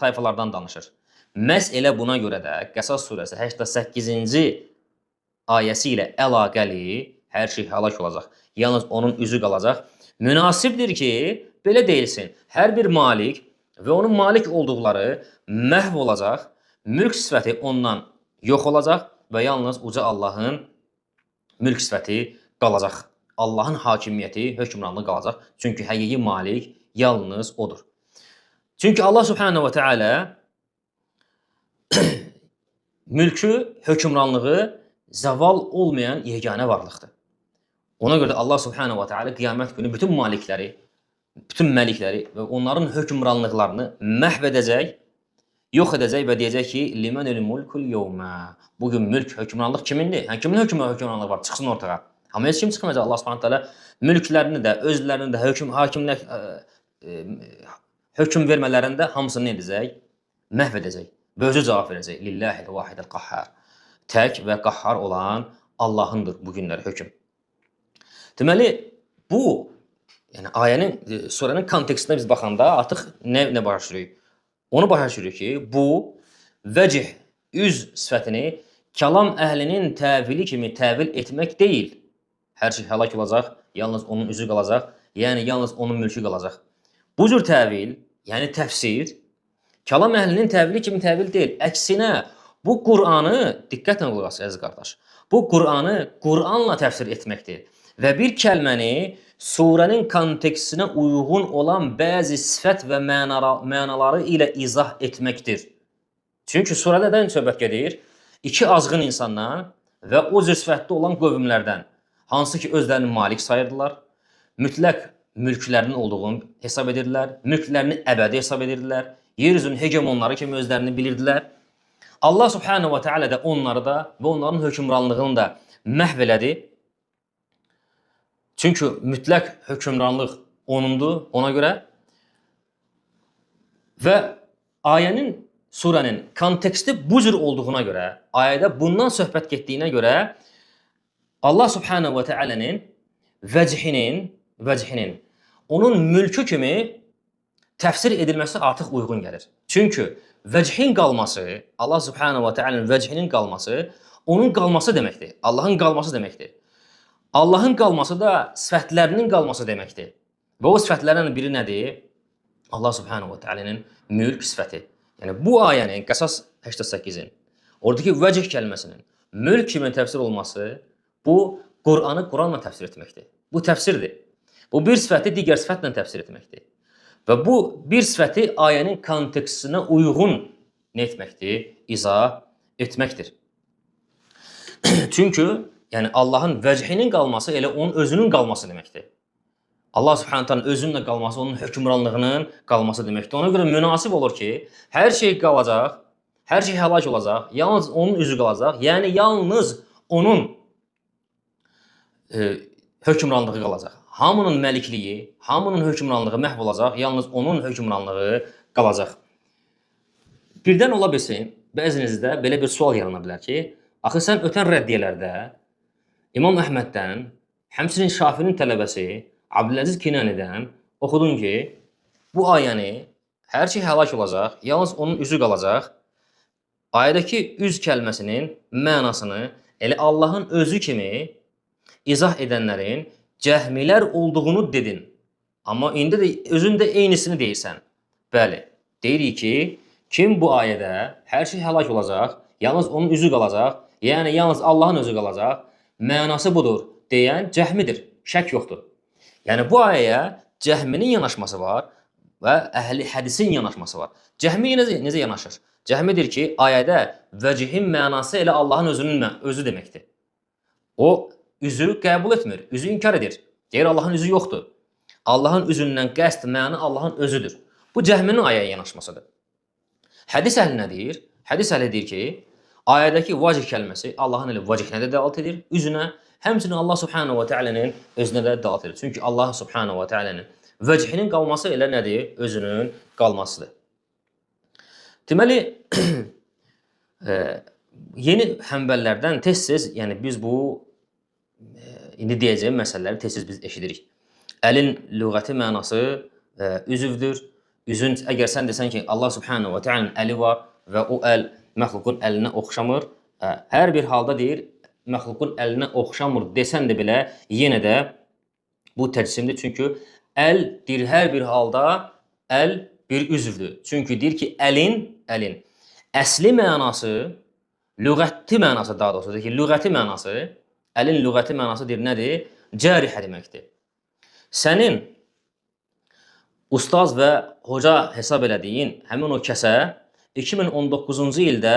tayfalardan danışır. Məhz elə buna görə də Qəsas surəsi 88-ci ayəsi ilə əlaqəli hər şey həlak olacaq. Yalnız onun üzü qalacaq. Münasibdir ki, belə deyilsin. Hər bir malik və onun malik olduqları məhv olacaq, mülk sifəti ondan yox olacaq və yalnız Uca Allahın mülk sifəti qalacaq. Allahın hakimiyyəti, hökmranlığı qalacaq. Çünki həqiqi malik yalnız odur. Çünki Allah subhanahu wa ta'ala mülkü, hökmranlığı zəval olmayan yeganə varlıqdır. Ona görə də Allah subhanahu wa ta'ala qiyamət günü bütün malikləri, bütün məlikləri və onların hökmranlıqlarını məhv edəcək, yox edəcək və deyəcək ki, limenil mulkul yevmə. Bugün mülk, hökmranlıq kimindir? Kimin hökmranlığı var? Çıxsın ortağa. Amma heç kim çıxmayacaq. Allah subhanahu wa ta'ala mülklərini də, özlərini də, hökm vermələrini də hamısını edəcək, məhv edəcək. Və özü cavab verəcək. Lillahil vahidil qahhar. Tək və qahhar olan Allahındır bugünlər hökm. Deməli, bu yəni ayənin, surənin kontekstində biz baxanda artıq nə başa düşürük? Onu başa düşürük ki, bu vəcih, üz sifətini kəlam əhlinin təvili kimi təvil etmək deyil. Hər şey həlak olacaq, yalnız onun üzü qalacaq, yəni yalnız onun mülkü qalacaq. Bu cür təvil, yəni təfsir, kəlam əhlinin təvili kimi təvil deyil. Əksinə, bu Qur'anı, diqqətlə qulaq as, əziz qardaş, bu Qur'anı Qur'anla təfsir etməkdir. Və bir kəlməni surənin kontekstinə uyğun olan bəzi sifət və mənaları ilə izah etməkdir. Çünki surədə də söhbət gedir iki azğın insandan və o cür sifətdə olan qövmlərdən, hansı ki özlərini malik sayırdılar, mütləq mülklərinin olduğunu hesab edirdilər, mülklərini əbədi hesab edirdilər, yeryüzünün hegemonları kimi özlərini bilirdilər. Allah subhanahu wa ta'ala da onları da və onların hökmranlığını da məhv elədi. Çünki mütləq hökmranlıq onundur, ona görə. Və ayənin, surənin konteksti bu cür olduğuna görə, ayədə bundan söhbət getdiyinə görə Allah subhanahu wa ta'ala'nın vəcihinin onun mülkü kimi təfsir edilməsi artıq uyğun gəlir. Çünki vəcihin qalması, Allah subhanahu wa ta'ala'nın vəcihinin qalması onun qalması deməkdir. Allahın qalması deməkdir. Allahın qalması da sifətlərinin qalması deməkdir. Və o sifətlərdən biri nədir? Allah subhanahu wa ta'ala'nın mülk sifəti. Yəni bu ayənin Qəsas 88-in oradakı vəcih kəlməsinin mülk kimi təfsir olması bu Qur'anı Qur'anla təfsir etməkdir. Bu təfsirdir. Bu bir sifəti digər sifətlə təfsir etməkdir. Və bu bir sifəti ayənin kontekstinə uyğun nə etməkdir? İzah etməkdir. Çünki yəni Allahın vəcihinin qalması elə onun özünün qalması deməkdir. Allah subhanahu ta'ala özünlə qalması, onun hökmranlığının qalması deməkdir. Ona görə münasib olur ki, hər şey qalacaq, hər şey həlak olacaq, yalnız onun üzü qalacaq. Yəni yalnız onun hökmranlığı qalacaq. Hamının məlikliyi, hamının hökmranlığı məhv olacaq, yalnız onun hökmranlığı qalacaq. Birdən ola bilsin, bəzinizdə belə bir sual yarana bilər ki, axı sən ötən rəddiyələrdə İmam Əhməddən, həmçinin Şafinin tələbəsi Abdüləziz Kinanidən oxudun ki, bu ayəni hər şey həlak olacaq, yalnız onun üzü qalacaq. Ayədəki üz kəlməsinin mənasını elə Allahın özü kimi izah edənlərin cəhmilər olduğunu dedin. Amma indi də özün də eynisini deyirsən. Bəli, deyirik ki, kim bu ayədə hər şey həlak olacaq, yalnız onun üzü qalacaq, yəni yalnız Allahın özü qalacaq, mənası budur deyən cəhmidir, şək yoxdur. Yəni bu ayəyə cəhminin yanaşması var və əhli hədisin yanaşması var. Cəhmi necə yanaşır? Cəhmidir ki, ayədə vəcihin mənası elə Allahın özü deməkdir. O üzü qəbul etmir, üzü inkar edir. Deyir Allahın üzü yoxdur. Allahın üzündən qəsd məna Allahın özüdür. Bu cəhminin ayəyə yanaşmasıdır. Hədis əhli nə deyir? Hədis əhli deyir ki, ayədəki vacih kəlməsi Allahın elə vacihinə də dəlalət edir, üzünə. Həmçinin Allah subhanahu wa ta'ala'nın özünə də dəlalət edir. Çünki Allah subhanahu wa ta'ala'nın vəcihinin qalması elə nədir? Özünün qalmasıdır. Deməli, yeni həmbəllərdən tez-tez, yəni biz bu indi deyəcəyim məsələləri tez-tez biz eşidirik. Əlin lüğəti mənası üzvdür. Üzün, əgər sən desən ki, Allah subhanahu wa ta'ala'nın əli var və o əl məxluqun əlinə oxşamır, hər bir halda deyir, məxluqun əlinə oxşamır desən də belə, yenə də bu təcsimdir. Çünki əl deyir, hər bir halda əl bir üzvdür. Çünki deyir ki, əlin əsli mənası, lüğəti mənası daha doğrusu, deyir ki, lüğəti mənası, əlin lüğəti mənası deyir, nədir? Cərihə deməkdir. Sənin ustaz və hoca hesab elədiyin həmin o kəsə 2019-cu ildə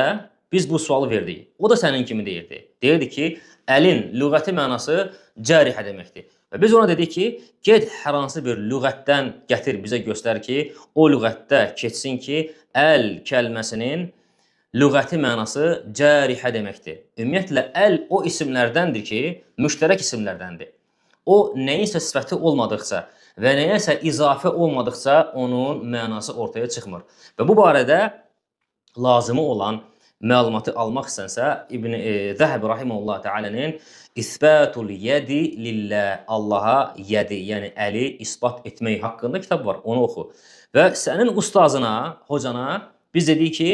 biz bu sualı verdik. O da sənin kimi deyirdi. Deyirdi ki, əlin lüğəti mənası cərihə deməkdir. Və biz ona dedik ki, get hər hansı bir lüğətdən gətir, bizə göstər ki, o lüğətdə keçsin ki, əl kəlməsinin lüğəti mənası cərihə deməkdir. Ümumiyyətlə, əl o isimlərdəndir ki, müştərək isimlərdəndir. O, nəyinsə sifəti olmadıqca və nəyəsə izafə olmadıqca onun mənası ortaya çıxmır. Və bu barədə lazımı olan məlumatı almaq istənsə, İbn Zəhəbi rahimehullah təalənin İsbatul yədi lillah, Allaha yədi, yəni əli isbat etmək haqqında kitab var, onu oxu. Və sənin ustazına, hocana biz dedik ki,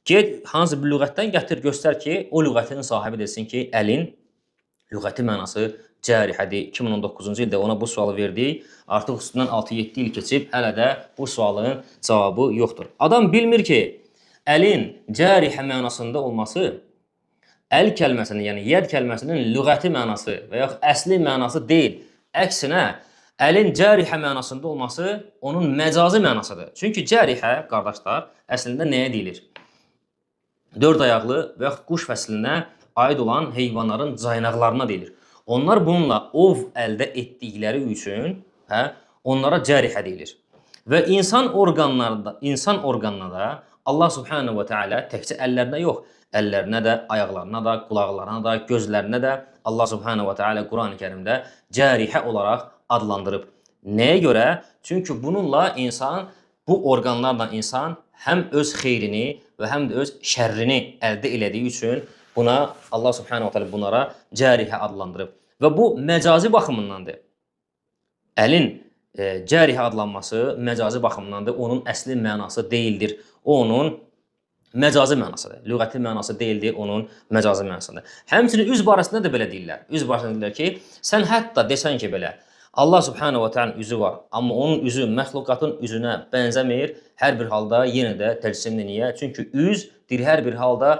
get hansı bir lüğətdən gətir, göstər ki, o lüğətin sahibi desin ki, əlin lüğəti mənası cərihədir. 2019-cu ildə ona bu sualı verdik. Artıq üstündən 6-7 il keçib, hələ də bu sualın cavabı yoxdur. Adam bilmir ki, əlin cərihə mənasında olması, əl kəlməsinin, yəni yəd kəlməsinin lüğəti mənası və yaxud əsli mənası deyil. Əksinə, əlin cərihə mənasında olması onun məcazi mənasıdır. Çünki cərihə, qardaşlar, əslində nəyə deyilir? dörd ayaqlı və yaxud quş fəslinə aid olan heyvanların caynaqlarına deyilir. Onlar bununla ov əldə etdikləri üçün onlara cərihə deyilir. Və insan orqanına da Allah Subhanahu və Teala təkcə əllərinə yox, əllərinə də, ayaqlarına da, qulaqlarına da, gözlərinə də Allah Subhanahu və Teala Qurani-Kərimdə cərihə olaraq adlandırıb. Nəyə görə? Çünki bununla bu orqanlarla insan həm öz xeyrini və həm də öz şərrini əldə elədiyi üçün buna Allah Subhanahu Teala bunlara cərihə adlandırıb. Və bu məcazi baxımındandır. Əlin cərihə adlanması məcazi baxımındandır. Onun əsli mənası deyildir. O onun məcazi mənasıdır. Lüğəti mənası deyildir, onun məcazi mənasıdır. Həmçinin üz barəsində də belə deyirlər. Üz barəsində deyirlər ki, sən hətta desən ki belə, Allah Subhanahu və Teala'nın üzü var, amma onun üzü məxluqatın üzünə bənzəmir. Hər bir halda yenə də təcsimli niyə? Çünki üz hər bir halda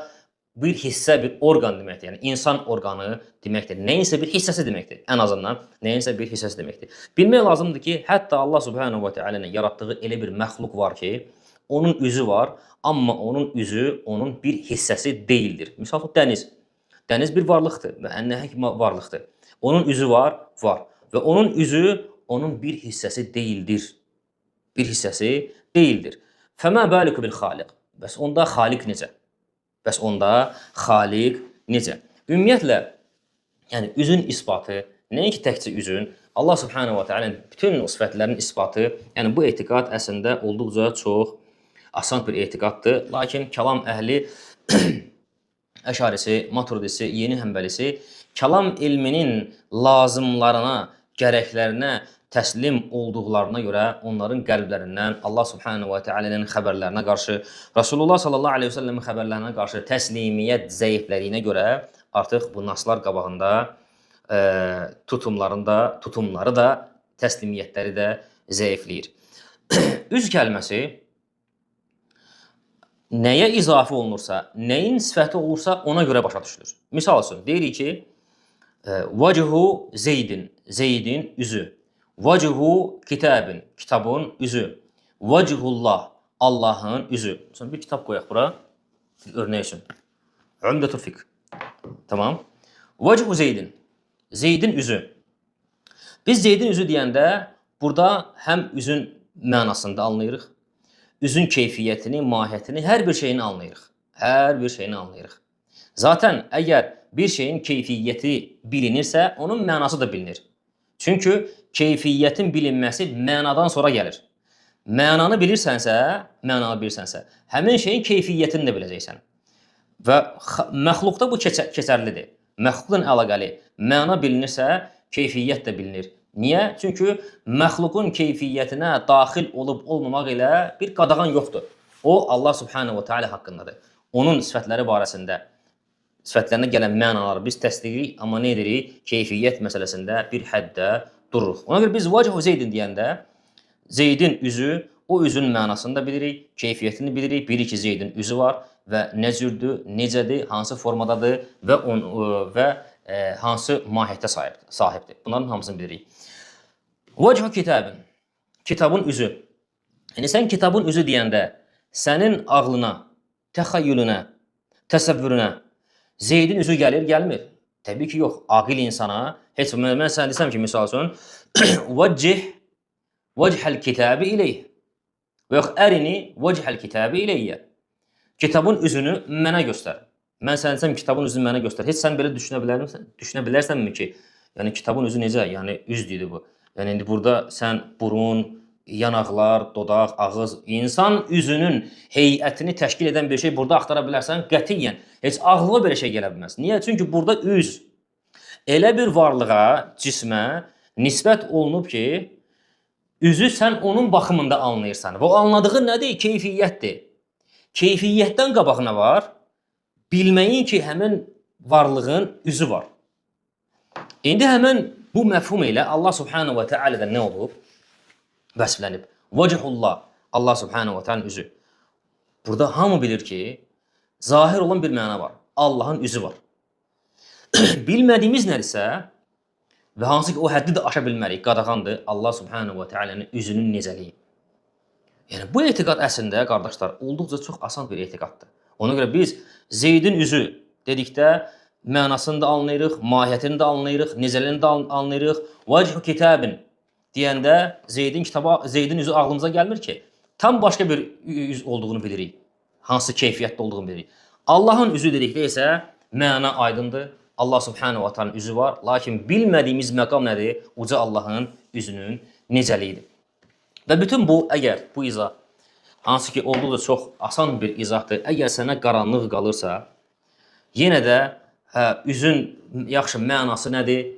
bir hissə, bir orqan deməkdir. Yəni insan orqanı deməkdir. Nəyinsə bir hissəsi deməkdir. Ən azından nəyinsə bir hissəsi deməkdir. Bilmək lazımdır ki, hətta Allah Subhanahu və Teala'nın yaratdığı elə bir məxluq var ki, onun üzü var, amma onun üzü onun bir hissəsi deyildir. Misal dəniz. Dəniz bir varlıqdır və ən-nəhəng varlıqdır. Onun üzü var. Və onun üzü onun bir hissəsi deyildir. Bir hissəsi deyildir. Fəmə bəliku bil xaliq. Bəs onda xaliq necə? Ümumiyyətlə, yəni üzün isbatı, nəinki təkcə üzün, Allah Subhanahu və Teala'nın bütün sifətlərinin isbatı, yəni bu etiqad əslində olduqca çox asan bir etiqaddır. Lakin kəlam əhli, Əşarisi, Maturidisi, Yeni Həmbəlisi kəlam ilminin lazımlarına, gərəklərinə təslim olduqlarına görə onların qəlblərindən Allah Subhanahu və Teala'nın xəbərlərinə qarşı, Rasulullah sallallahu aleyhi ve sellemin xəbərlərinə qarşı təslimiyyət zəiflədiyinə görə artıq bu naslar qabağında tutumları da, təslimiyyətləri də zəifləyir. Üz kəlməsi nəyə izafə olunursa, nəyin sifəti olursa ona görə başa düşülür. Misal üçün, deyirik ki, Vəcihu Zeydin, Zeydin üzü. Vəcihu kitabın, kitabın üzü. Vəcihullah, Allahın üzü. Sonra bir kitab qoyaq bura, örnək üçün. Ümdətul fiqh. Tamam. Vəcihu Zeydin, Zeydin üzü. Biz Zeydin üzü deyəndə burada həm üzün mənasında anlayırıq, üzün keyfiyyətini, mahiyyətini, hər bir şeyini anlayırıq. Zaten əgər bir şeyin keyfiyyəti bilinirsə, onun mənası da bilinir. Çünki keyfiyyətin bilinməsi mənadan sonra gəlir. Mənanı bilirsənsə, həmin şeyin keyfiyyətini də biləcəksən. Və məxluqda bu keçərlidir. Məxluqla əlaqəli məna bilinirsə, keyfiyyət də bilinir. Niyə? Çünki məxluqun keyfiyyətinə daxil olub-olmamaq ilə bir qadağan yoxdur. O, Allah Subhanahu və Teala haqqındadır. Onun sifətləri barəsində, sifətlərinə gələn mənaları biz təsdiqirik, amma nə edirik? Keyfiyyət məsələsində bir həddə dururuq. Ona görə biz Vəcihu Zeydin deyəndə, Zeydin üzü, o üzün mənasını da bilirik, keyfiyyətini bilirik. Bilirik ki, Zeydin üzü var və nə cürdür, necədir, hansı formadadır və hansı mahiyyətə sahibdir. Bunların hamısını bilirik. Vəcihu kitabın, kitabın üzü. Yəni, sən kitabın üzü deyəndə, sənin ağlına, təxəyyülünə, təsəvvürünə Zeydin üzü gəlir, gəlmir. Təbii ki, yox. Aqil insana, heç mən sənə desəm ki, misal üçün, vəcihəl kitabı iləyh və yox, ərini vəcihəl kitabı iləyyə. Kitabın üzünü mənə göstər. Mən sənə desəm, kitabın üzünü mənə göstər. Heç sən belə düşünə bilərsənmi ki, yəni kitabın üzü necə? Yəni, üz deyil bu. Yəni, indi burada sən burun, yanaqlar, dodaq, ağız, insan üzünün heyətini təşkil edən bir şey burada axtara bilərsən, qətiyyən. Heç ağlığa belə şey gələ bilməz. Niyə? Çünki burada üz elə bir varlığa, cismə nisbət olunub ki, üzü sən onun baxımında anlayırsan. Və o anladığı nədir? Keyfiyyətdir. Keyfiyyətdən qabağına var, bilməyin ki, həmin varlığın üzü var. İndi həmin bu məfhum ilə Allah Subhanahu və Teala'da nə olub? Vəsflənib. Vəcihullah, Allah Subhanahu və Teala'nın üzü. Burada hamı bilir ki, zahir olan bir məna var. Allahın üzü var. Bilmədiyimiz nədirsə və hansı ki o həddi də aşa bilmərik, qadağandır Allah Subhanahu və Teala'nın üzünün necəliyi. Yəni bu etiqad əslində qardaşlar olduqca çox asan bir etiqaddır. Ona görə biz Zeydin üzü dedikdə mənasını da anlayırıq, mahiyyətini də anlayırıq, necəlini də anlayırıq. Vəcihü kitabın deyəndə Zeydin üzü ağlımıza gəlmir ki, tam başqa bir üz olduğunu bilirik. Hansı keyfiyyətdə olduğunu bilirik. Allahın üzü dedikdə isə məna aydındır. Allah subhanahu wa ta'ala üzü var. Lakin bilmədiyimiz məqam nədir? Uca Allahın üzünün necəliyidir. Və bütün bu, əgər bu izah, hansı ki olduqca çox asan bir izahdır, əgər sənə qaranlıq qalırsa, yenə də üzün yaxşı mənası nədir?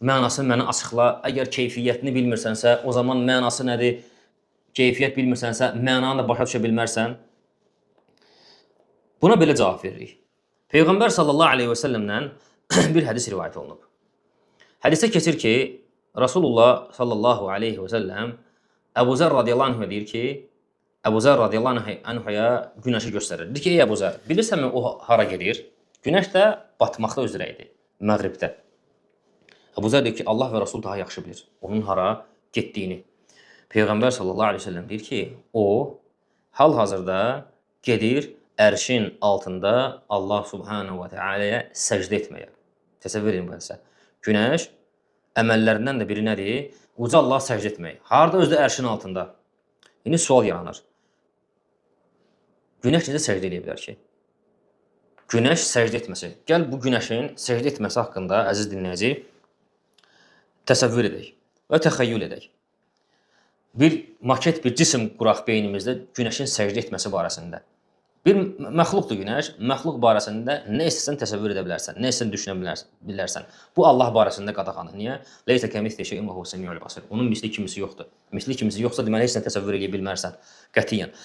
Mənasını mənə açıqla. Əgər keyfiyyətini bilmirsənsə, o zaman mənası nədir? Keyfiyyət bilmirsənsə, mənanı da başa düşə bilmərsən. Buna belə cavab veririk. Peyğəmbər sallallahu aleyhi və səlləmdən bir hədis rivayət olunub. Hədisdə keçir ki, Rasulullah sallallahu aleyhi və səlləm Əbu Zər radiyallahu anhə deyir ki, Əbu Zər radiyallahu anhəyə günəşi göstərir. Deyir ki, ey Əbu Zər, bilirsənmi o hara gedir? Günəş də batmaqda üzrə idi, məğribdə. Əbu Zər deyir ki, Allah və Rasul daha yaxşı bilir onun hara getdiyini. Peyğəmbər sallallahu aleyhi və səlləm deyir ki, o hal-hazırda gedir ərşin altında Allah subhanahu və teala'ya səcdə etməyə. Təsəvvür edin bu hədisə. Günəş əməllərindən də biri nədir? Uca Allah səcdə etmək. Harada? Özdə ərşin altında. İndi sual yaranır. Günəş necə səcdə edə bilər ki? Günəş səcdə etməsi. Gəl bu günəşin səcdə etməsi haqqında, əziz dinləyici, təsəvvür edək və təxəyyül edək. Bir maket, bir cisim quraq beynimizdə günəşin səcdə etməsi barəsində. Bir məxluqdur günəş, məxluq barəsində nə istəsən təsəvvür edə bilərsən, nə istəsən düşünə bilərsən. Bu Allah barəsində qadağandır. Niyə? Leysə kəmithli şey'un və huves semiul basir. Onun misli kimisi yoxdur. Misli kimisi yoxsa deməli heç nə təsəvvür edə bilmərsən. Qətiyyən.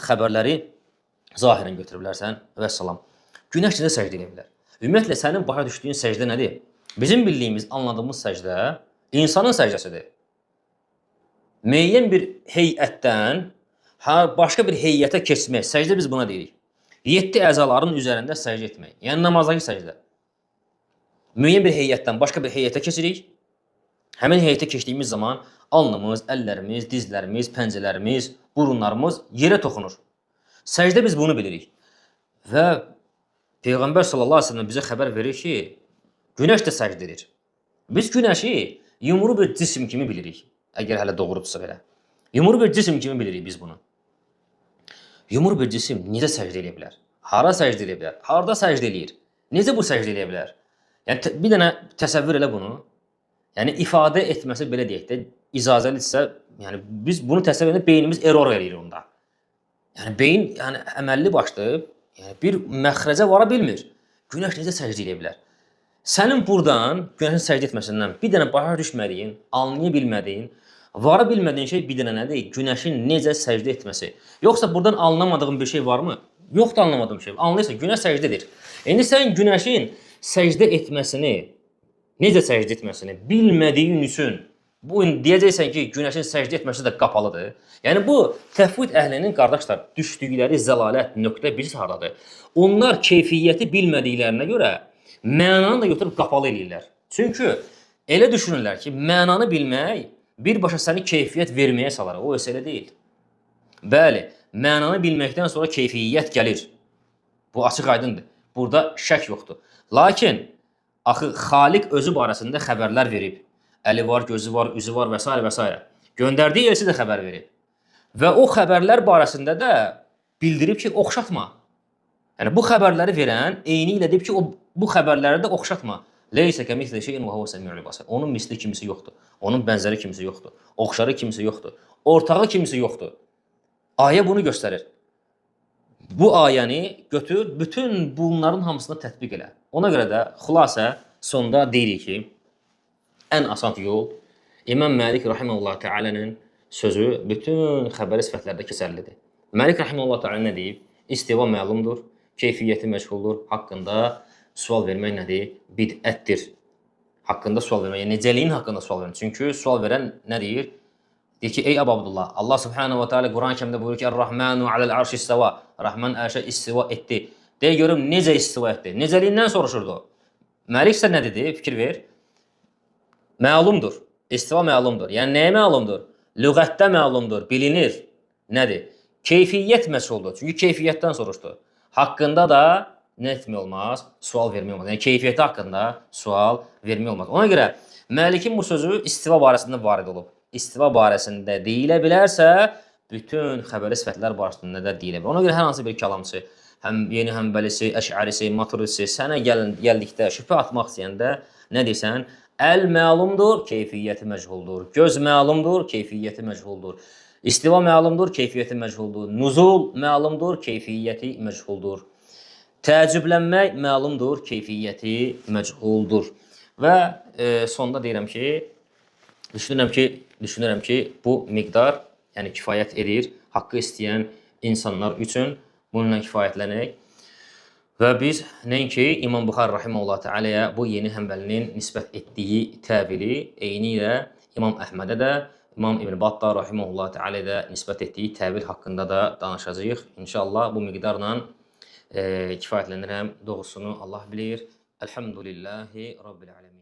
Xəbərləri zahirən götürə bilərsən və salam. Günəş necə səcdə edə bilər? Ümumiyyətlə sənin başa düşdüyün səcdə nədir? Bizim bildiyimiz, anladığımız səcdə insanın səcdəsidir. Müəyyən bir heyətdən başqa bir heyətə keçmək, səcdə biz buna deyirik. 7 əzaların üzərində səcdə etmək. Yəni namazdakı səcdə. Müəyyən bir heyətdən başqa bir heyətə keçirik. Həmin heyətə keçdiyimiz zaman alnımız, əllərimiz, dizlərimiz, pəncələrimiz, burunlarımız yerə toxunur. Səcdə biz bunu bilirik. Və Peyğəmbər sallallahu aleyhi ve sellem bizə xəbər verir ki, günəş də səcdə edir. Biz günəşi yumru bir cisim kimi bilirik. Əgər hələ doğrudursa belə. Yumru bir cisim kimi bilirik biz bunu. Yumru bir cisim necə səcdə edə bilər? Hara səcdə edə bilər? Harada səcdə eləyir? Necə bu səcdə edə bilər? Yəni bir dənə təsəvvür elə bunu. Yəni ifadə etməsi belə deyək də, icazəlidirsə, yəni biz bunu təsəvvür edəndə beynimiz error eləyir onda. Yəni beyin əməlli başlı, yəni bir məxrəcə vara bilmir. Günəş necə səcdə edə bilər? Sənin buradan günəşin səcdə etməsindən bir dənə başa düşmədiyin, anlaya bilmədiyin, vara bilmədiyin şey bir dənə nədir? Günəşin necə səcdə etməsi. Yoxsa buradan anlamadığın bir şey varmı? Yoxdur anlamadığım şey. Anlayırsan, günəş səcdə edir. İndi sən günəşin səcdə etməsini, necə səcdə etməsini bilmədiyin üçün bu deyəcəksən ki, günəşin səcdə etməsi də qapalıdır. Yəni bu təfvid əhlinin qardaşlar düşdükləri zəlalət nöqtə birisi hardadır? Onlar keyfiyyəti bilmədiklərinə görə mənanı da götürüb qapalı eləyirlər. Çünki elə düşünürlər ki, mənanı bilmək birbaşa səni keyfiyyət verməyə salar. O elə deyil. Bəli, mənanı bilməkdən sonra keyfiyyət gəlir. Bu açıq aydındır. Burada şək yoxdur. Lakin axı Xaliq özü barəsində xəbərlər verib. Əli var, gözü var, üzü var və s. və s. Göndərdiyi elçi də xəbər verib. Və o xəbərlər barəsində də bildirib ki, oxşatma. Yəni bu xəbərləri verən eyni ilə deyib ki, bu xəbərləri də oxşatma. Leysə kəmithli şey'un və huves semiul basir. Onun misli kimisi yoxdur. Onun bənzəri kimisi yoxdur. Oxşarı kimisi yoxdur. Ortağı kimisi yoxdur. Ayə bunu göstərir. Bu ayəni götür, bütün bunların hamısına tətbiq elə. Ona görə də xülasə sonda deyirik ki, ən asan yol İmam Məlik rahimehullah təalənin sözü bütün xəbəri sifətlərdə keçərlidir. Məlik rahimehullah təala nə deyib? İstiva məlumdur, keyfiyyəti məchuldur, haqqında sual vermək nədir? Bidətdir. Haqqında sual vermək, yəni necəliyin haqqında sual vermək. Çünki sual verən nə deyir? Deyir ki, ey Əbu Abdullah, Allah subhanahu wa ta'ala Quran-ı Kərimdə buyurur ki,Ər-Rahmanu aləl arş istiva. Rahman ərşə istiva etdi. Deyə görüm, necə istiva etdi? Necəliyindən soruşurdu. Məlik sən nə dedi? Fikir ver. Məlumdur. İstiva məlumdur. Yəni nəyə məlumdur? Lüğətdə məlumdur, bilinir. Nədir? Keyfiyyət məsuldur. Çünki keyfiyyətdən soruşdu. haqqında da nə etmək olmaz? Sual vermək olmaz. Yəni keyfiyyəti haqqında sual vermək olmaz. Ona görə müəllifin bu sözü istiva barəsində varid olub. İstiva barəsində deyilə bilərsə, bütün xəbəri sifətlər barəsində də deyilə bilər. Ona görə hər hansı bir kəlamçı, həm yeni həmbəlisi, əş'arisi, maturisi sənə gəldikdə, şübhə atmaq istəyəndə nə desən? Əl məlumdur, keyfiyyəti məchuldur. Göz məlumdur, keyfiyyəti məchuldur. İstiva məlumdur, keyfiyyəti məchuldur. Nuzul məlumdur, keyfiyyəti məchuldur. Təəccüblənmək məlumdur, keyfiyyəti məchuldur. Və sonda deyirəm ki, düşünürəm ki, bu miqdar, yəni kifayət edir haqqı istəyən insanlar üçün. Bununla kifayətlənək. Və biz nəinki İmam Buxari rahimehullah təalaya bu yeni həmbəlinin nisbət etdiyi təvili eyni ilə İmam Əhmədə də, İmam İbn Battah rahimehullah təalaya da nisbət etdiyi təvil haqqında da danışacağıq. İnşallah bu miqdarla kifayətlənirəm. Doğrusunu Allah bilir. Elhamdülillahi Rabbil alemin.